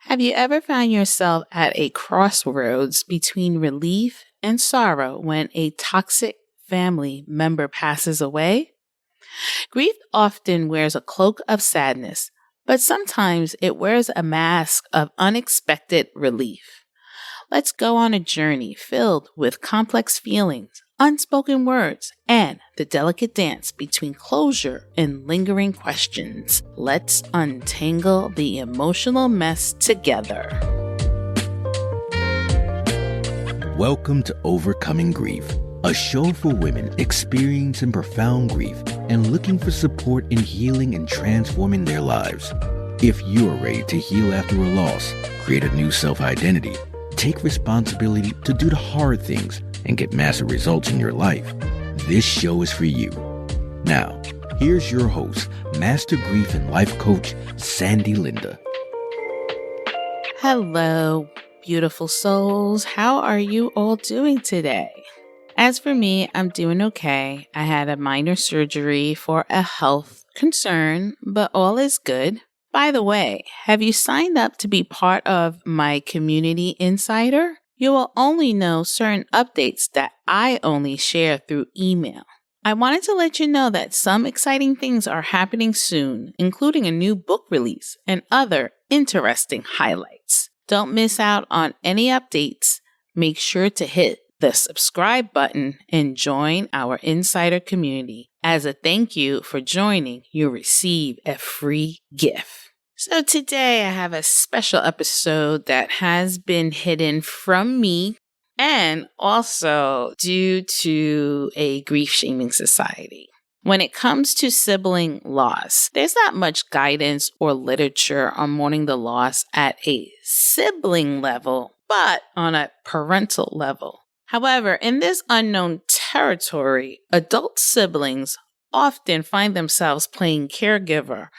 Have you ever found yourself at a crossroads between relief and sorrow when a toxic family member passes away? Grief often wears a cloak of sadness, but sometimes it wears a mask of unexpected relief. Let's go on a journey filled with complex feelings, unspoken words, and the delicate dance between closure and lingering questions. Let's untangle the emotional mess together. Welcome to Overcoming Grief, a show for women experiencing profound grief and looking for support in healing and transforming their lives. If you are ready to heal after a loss, create a new self-identity, take responsibility to do the hard things, and get massive results in your life, this show is for you. Now, here's your host, Master Grief and Life Coach, Sandy Linda. Hello, beautiful souls. How are you all doing today? As for me, I'm doing okay. I had a minor surgery for a health concern, but all is good. By the way, have you signed up to be part of my community insider? You will only know certain updates that I only share through email. I wanted to let you know that some exciting things are happening soon, including a new book release and other interesting highlights. Don't miss out on any updates. Make sure to hit the subscribe button and join our insider community. As a thank you for joining, you'll receive a free gift. So today I have a special episode that has been hidden from me and also due to a grief shaming society. When it comes to sibling loss, there's not much guidance or literature on mourning the loss at a sibling level, but on a parental level. However, in this unknown territory, adult siblings often find themselves playing caregiver,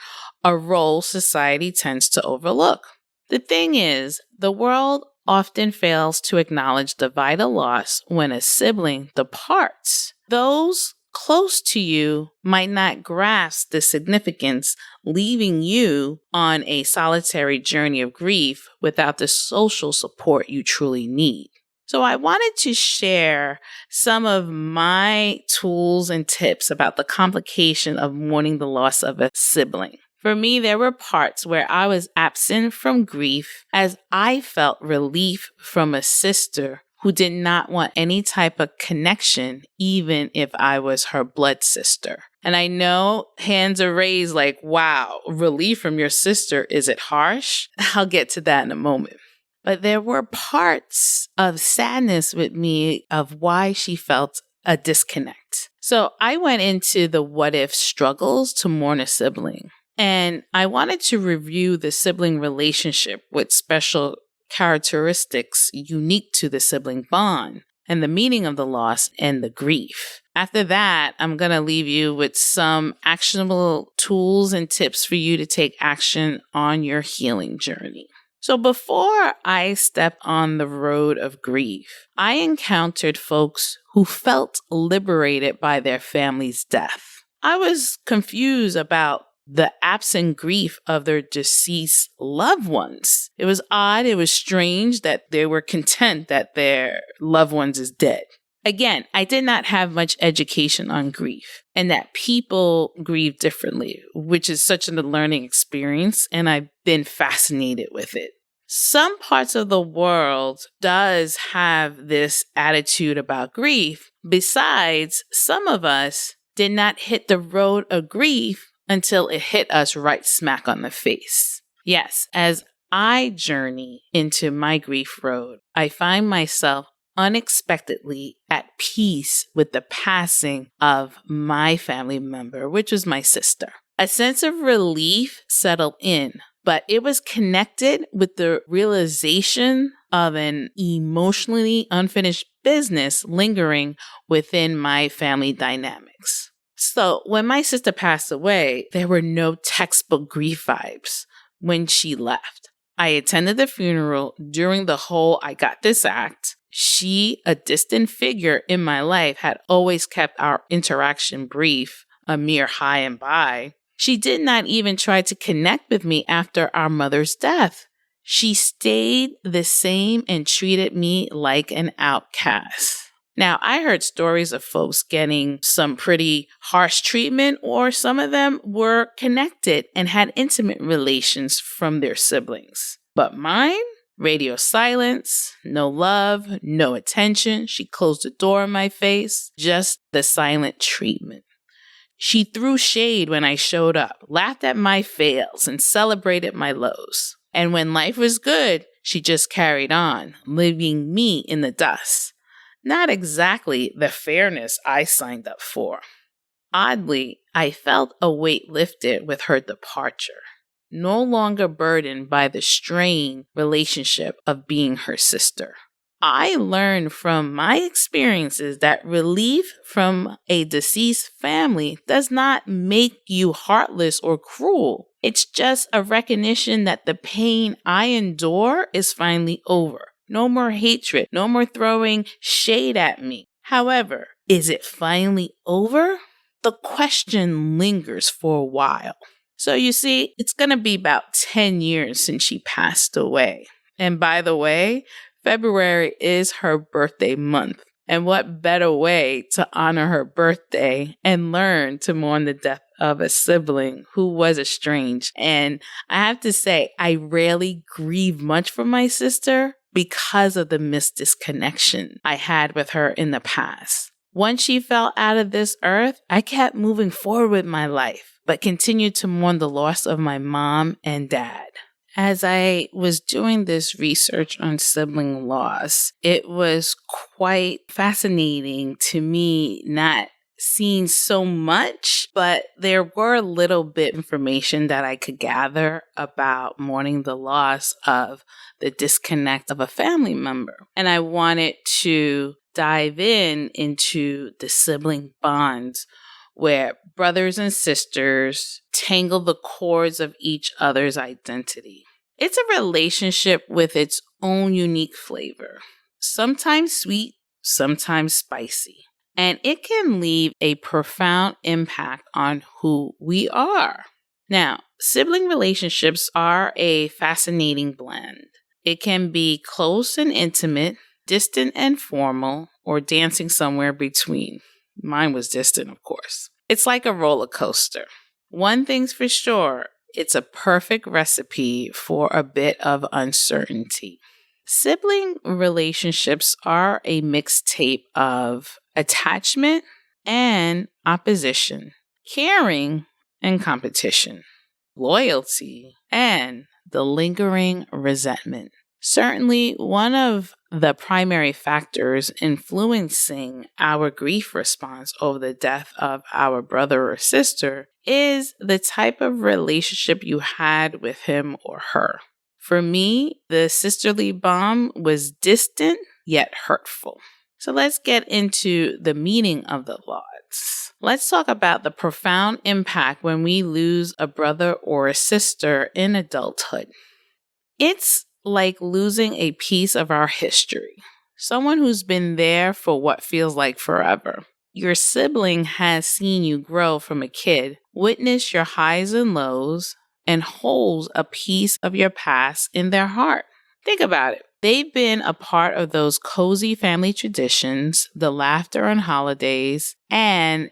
a role society tends to overlook. The thing is, the world often fails to acknowledge the vital loss when a sibling departs. Those close to you might not grasp the significance, leaving you on a solitary journey of grief without the social support you truly need. So I wanted to share some of my tools and tips about the complication of mourning the loss of a sibling. For me, there were parts where I was absent from grief as I felt relief from a sister who did not want any type of connection, even if I was her blood sister. And I know hands are raised like, wow, relief from your sister, is it harsh? I'll get to that in a moment. But there were parts of sadness with me of why she felt a disconnect. So I went into the what if struggles to mourn a sibling. And I wanted to review the sibling relationship with special characteristics unique to the sibling bond and the meaning of the loss and the grief. After that, I'm going to leave you with some actionable tools and tips for you to take action on your healing journey. So before I stepped on the road of grief, I encountered folks who felt liberated by their family's death. I was confused about the absent grief of their deceased loved ones. It was odd, it was strange that they were content that their loved ones is dead. Again, I did not have much education on grief and that people grieve differently, which is such a learning experience, and I've been fascinated with it. Some parts of the world does have this attitude about grief. Besides, some of us did not hit the road of grief until it hit us right smack on the face. Yes, as I journey into my grief road, I find myself unexpectedly at peace with the passing of my family member, which was my sister. A sense of relief settled in, but it was connected with the realization of an emotionally unfinished business lingering within my family dynamics. So when my sister passed away, there were no textbook grief vibes when she left. I attended the funeral during the whole I got this act. She, a distant figure in my life, had always kept our interaction brief, a mere hi and bye. She did not even try to connect with me after our mother's death. She stayed the same and treated me like an outcast. Now, I heard stories of folks getting some pretty harsh treatment, or some of them were connected and had intimate relations from their siblings. But mine? Radio silence, no love, no attention. She closed the door in my face, just the silent treatment. She threw shade when I showed up, laughed at my fails, and celebrated my lows. And when life was good, she just carried on, leaving me in the dust. Not exactly the fairness I signed up for. Oddly, I felt a weight lifted with her departure, no longer burdened by the strained relationship of being her sister. I learned from my experiences that relief from a deceased family does not make you heartless or cruel. It's just a recognition that the pain I endure is finally over. No more hatred, no more throwing shade at me. However, is it finally over? The question lingers for a while. So you see, it's going to be about 10 years since she passed away. And by the way, February is her birthday month. And what better way to honor her birthday and learn to mourn the death of a sibling who was estranged. And I have to say, I rarely grieve much for my sister because of the missed disconnection I had with her in the past. Once she fell out of this earth, I kept moving forward with my life, but continued to mourn the loss of my mom and dad. As I was doing this research on sibling loss, it was quite fascinating to me, not seeing so much, but there were a little bit of information that I could gather about mourning the loss of the disconnect of a family member. And I wanted to dive into the sibling bonds where brothers and sisters tangle the cords of each other's identity. It's a relationship with its own unique flavor, sometimes sweet, sometimes spicy, and it can leave a profound impact on who we are. Now, sibling relationships are a fascinating blend. It can be close and intimate, distant and formal, or dancing somewhere between. Mine was distant, of course. It's like a roller coaster. One thing's for sure, it's a perfect recipe for a bit of uncertainty. Sibling relationships are a mixtape of attachment and opposition, caring and competition, loyalty and the lingering resentment. Certainly, one of the primary factors influencing our grief response over the death of our brother or sister is the type of relationship you had with him or her. For me, the sisterly bond was distant yet hurtful. So let's get into the meaning of the loss. Let's talk about the profound impact when we lose a brother or a sister in adulthood. It's like losing a piece of our history, someone who's been there for what feels like forever. Your sibling has seen you grow from a kid, witness your highs and lows, and holds a piece of your past in their heart. Think about it. They've been a part of those cozy family traditions, the laughter on holidays, and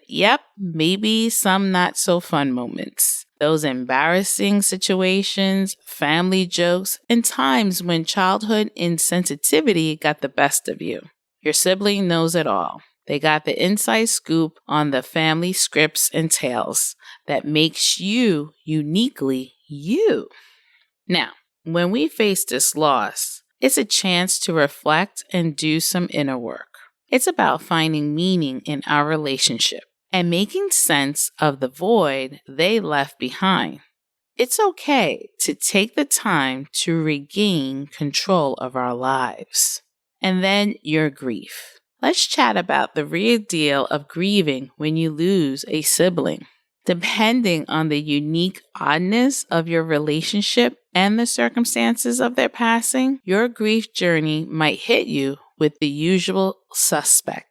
maybe some not so fun moments. Those embarrassing situations, family jokes, and times when childhood insensitivity got the best of you. Your sibling knows it all. They got the inside scoop on the family scripts and tales that makes you uniquely you. Now, when we face this loss, it's a chance to reflect and do some inner work. It's about finding meaning in our relationship and making sense of the void they left behind. It's okay to take the time to regain control of our lives. And then your grief. Let's chat about the real deal of grieving when you lose a sibling. Depending on the unique oddness of your relationship and the circumstances of their passing, your grief journey might hit you with the usual suspect: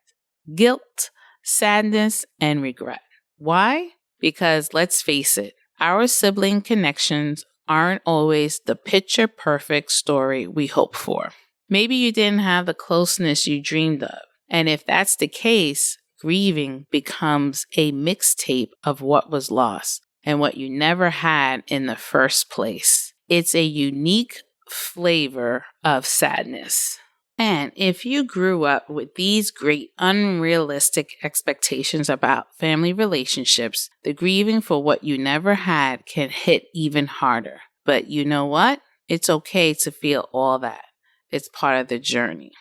guilt, sadness, and regret. Why? Because let's face it, our sibling connections aren't always the picture-perfect story we hope for. Maybe you didn't have the closeness you dreamed of. And if that's the case, grieving becomes a mixtape of what was lost and what you never had in the first place. It's a unique flavor of sadness. And if you grew up with these great unrealistic expectations about family relationships, the grieving for what you never had can hit even harder. But you know what? It's okay to feel all that. It's part of the journey.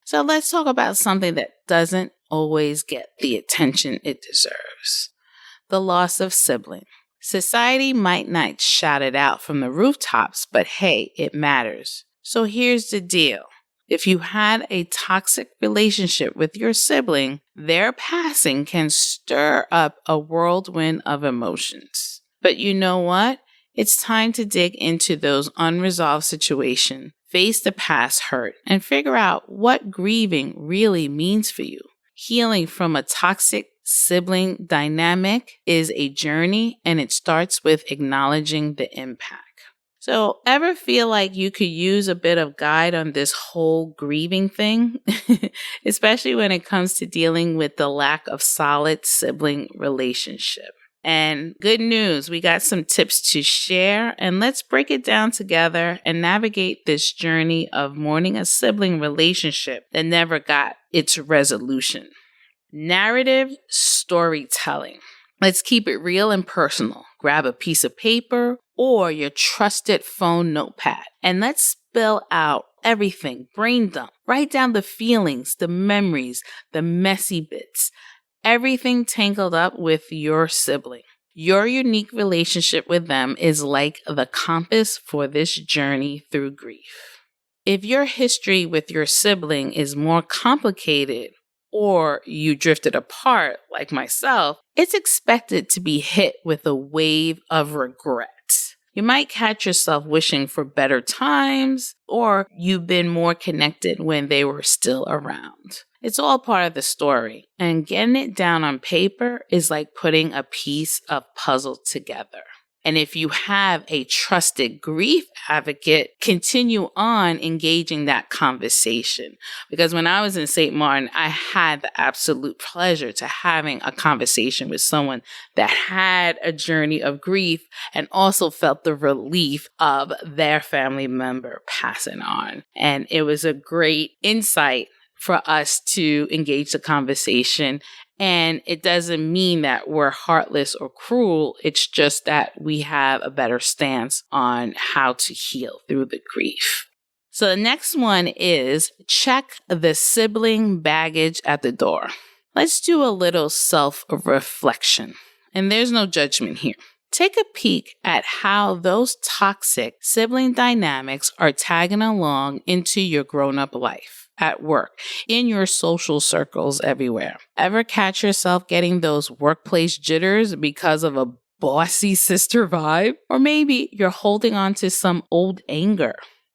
So let's talk about something that doesn't always get the attention it deserves. The loss of sibling. Society might not shout it out from the rooftops, but hey, it matters. So here's the deal. If you had a toxic relationship with your sibling, their passing can stir up a whirlwind of emotions. But you know what? It's time to dig into those unresolved situations, face the past hurt, and figure out what grieving really means for you. Healing from a toxic sibling dynamic is a journey, and it starts with acknowledging the impact. So, ever feel like you could use a bit of guide on this whole grieving thing? Especially when it comes to dealing with the lack of solid sibling relationship. And good news, we got some tips to share, and let's break it down together and navigate this journey of mourning a sibling relationship that never got its resolution. Narrative storytelling. Let's keep it real and personal. Grab a piece of paper or your trusted phone notepad and let's spill out everything, brain dump. Write down the feelings, the memories, the messy bits, everything tangled up with your sibling. Your unique relationship with them is like the compass for this journey through grief. If your history with your sibling is more complicated or you drifted apart like myself, it's expected to be hit with a wave of regret. You might catch yourself wishing for better times, or you've been more connected when they were still around. It's all part of the story, and getting it down on paper is like putting a piece of puzzle together. And if you have a trusted grief advocate, continue on engaging that conversation. Because when I was in St. Martin, I had the absolute pleasure to having a conversation with someone that had a journey of grief and also felt the relief of their family member passing on. And it was a great insight for us to engage the conversation. And it doesn't mean that we're heartless or cruel. It's just that we have a better stance on how to heal through the grief. So the next one is check the sibling baggage at the door. Let's do a little self-reflection. And there's no judgment here. Take a peek at how those toxic sibling dynamics are tagging along into your grown-up life. At work, in your social circles everywhere. Ever catch yourself getting those workplace jitters because of a bossy sister vibe? Or maybe you're holding on to some old anger.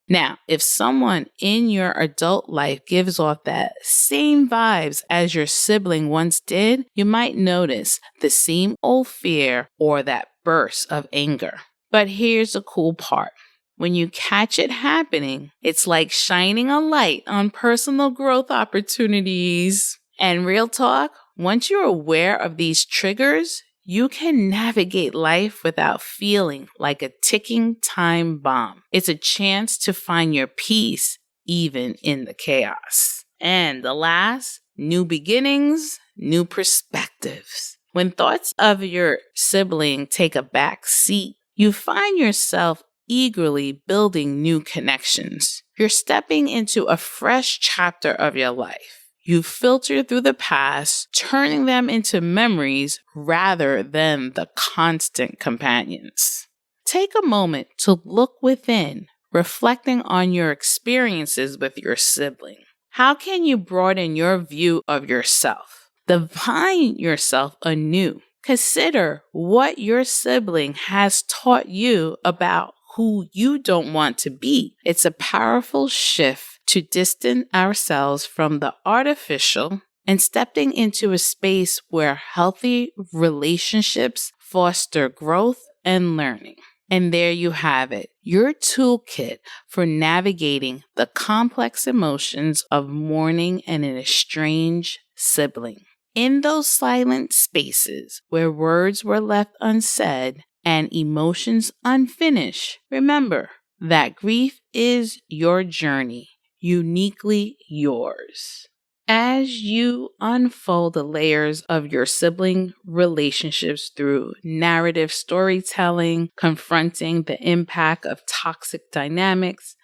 Now, if someone in your adult life gives off that same vibes as your sibling once did, you might notice the same old fear or that burst of anger. But here's the cool part. When you catch it happening, it's like shining a light on personal growth opportunities. And real talk, once you're aware of these triggers, you can navigate life without feeling like a ticking time bomb. It's a chance to find your peace even in the chaos. And the last, new beginnings, new perspectives. When thoughts of your sibling take a back seat, you find yourself eagerly building new connections. You're stepping into a fresh chapter of your life. You filter through the past, turning them into memories rather than the constant companions. Take a moment to look within, reflecting on your experiences with your sibling. How can you broaden your view of yourself? Define yourself anew. Consider what your sibling has taught you about who you don't want to be. It's a powerful shift to distance ourselves from the artificial and stepping into a space where healthy relationships foster growth and learning. And there you have it, your toolkit for navigating the complex emotions of mourning and an estranged sibling. In those silent spaces where words were left unsaid and emotions unfinished, remember that grief is your journey, uniquely yours. As you unfold the layers of your sibling relationships through narrative storytelling, confronting the impact of toxic dynamics,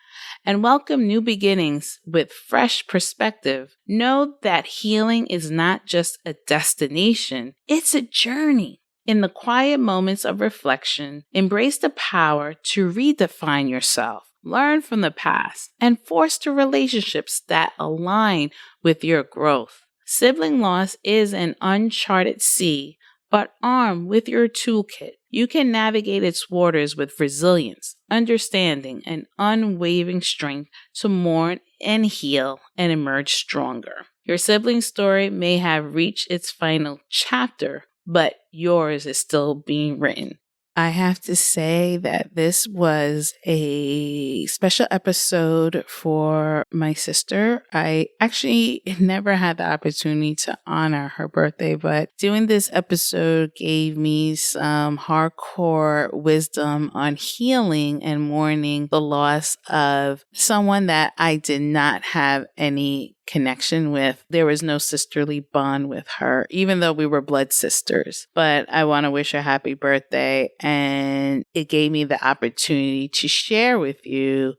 and welcome new beginnings with fresh perspective, know that healing is not just a destination, it's a journey. In the quiet moments of reflection, embrace the power to redefine yourself. Learn from the past, and foster relationships that align with your growth. Sibling loss is an uncharted sea, but armed with your toolkit, you can navigate its waters with resilience, understanding, and unwavering strength to mourn and heal and emerge stronger. Your sibling story may have reached its final chapter, but yours is still being written. I have to say that this was a special episode for my sister. I actually never had the opportunity to honor her birthday, but doing this episode gave me some hardcore wisdom on healing and mourning the loss of someone that I did not have any connection with. There was no sisterly bond with her, even though we were blood sisters. But I want to wish her happy birthday, and it gave me the opportunity to share with you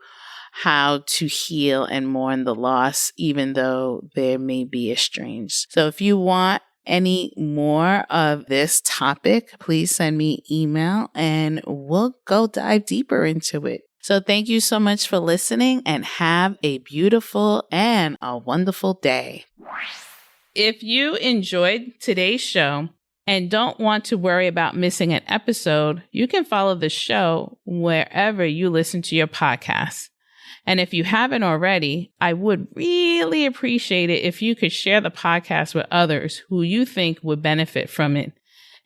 how to heal and mourn the loss, even though there may be estranged. So if you want any more of this topic, please send me email and we'll go dive deeper into it. So thank you so much for listening, and have a beautiful and a wonderful day. If you enjoyed today's show and don't want to worry about missing an episode, you can follow the show wherever you listen to your podcasts. And if you haven't already, I would really appreciate it if you could share the podcast with others who you think would benefit from it,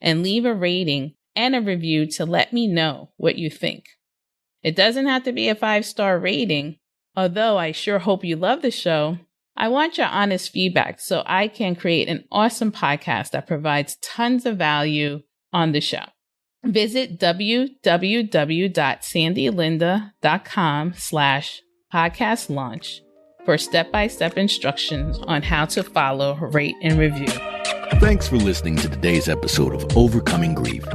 and leave a rating and a review to let me know what you think. It doesn't have to be a 5-star rating, although I sure hope you love the show. I want your honest feedback so I can create an awesome podcast that provides tons of value on the show. Visit www.sandylinda.com/podcast launch for step-by-step instructions on how to follow, rate, and review. Thanks for listening to today's episode of Overcoming Grief.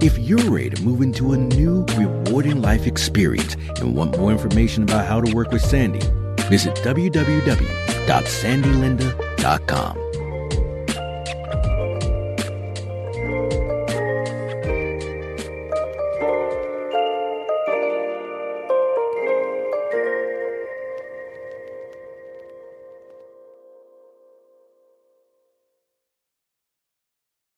If you're ready to move into a new, rewarding life experience and want more information about how to work with Sandy, visit www.sandylinda.com.